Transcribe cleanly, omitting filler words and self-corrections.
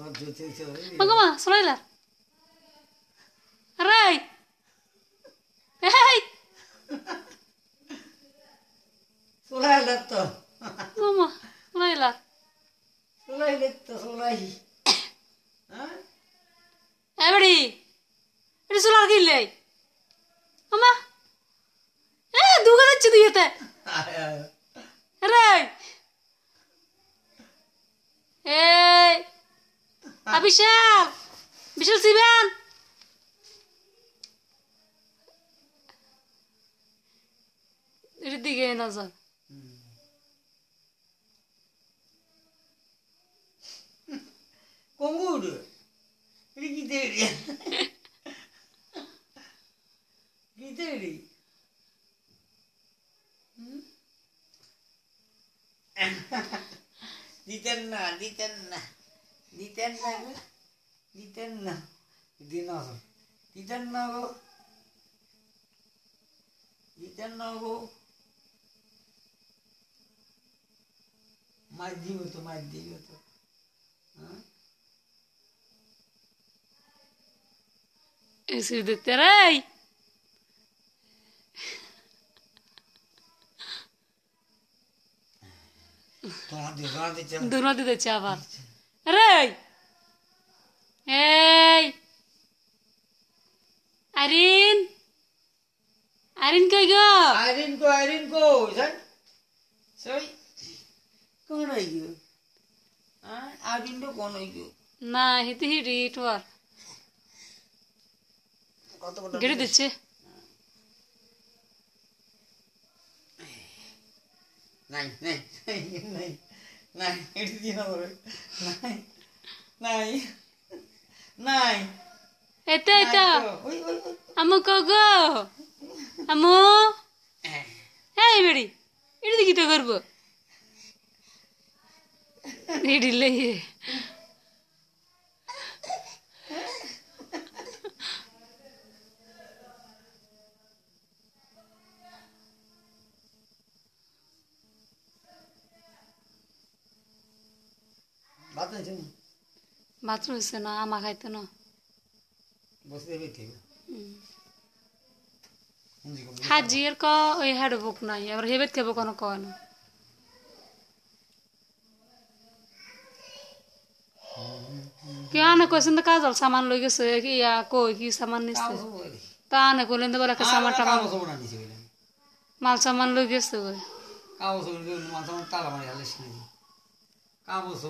Magama, Solaila. Ray. Hey. Solaila to. Mama, Solaila. Solaila to Solai. Huh? Everybody. It is Solar Gilly. Mama. Eh, do get to the yet. Ray. Hey. Abishal. Bishal Sivan. Riddige nazar. Kongudu. Gideri. Gideri. Ditenna. Ditenna. Maddigo to. Is it the Ray? Do not do the chava. Ray. Hey. Irene go. Sorry. Kung ano yun? Irene do kung ano yun? Na, hiti it war. Get it, che. Nine. It's the number. Nine. Eta. Amu go. Amu. Hey, Mary. It is the guitar garbo. It is lay. Bathroom is na ama খাইতো না বসে বেতে হাজির ক ওই head বুক নাই আর হেবেত কেব কোন কোন কেন কোসেন দ কাজল সামান লই গেছে কি ইয়া কই কি সামান নিছে তা না কইলেন তো বলা কে সামান মাল সামান লই গেছে কই কাগজ মাল সামান তালা মারি হালিস নাই কাগজ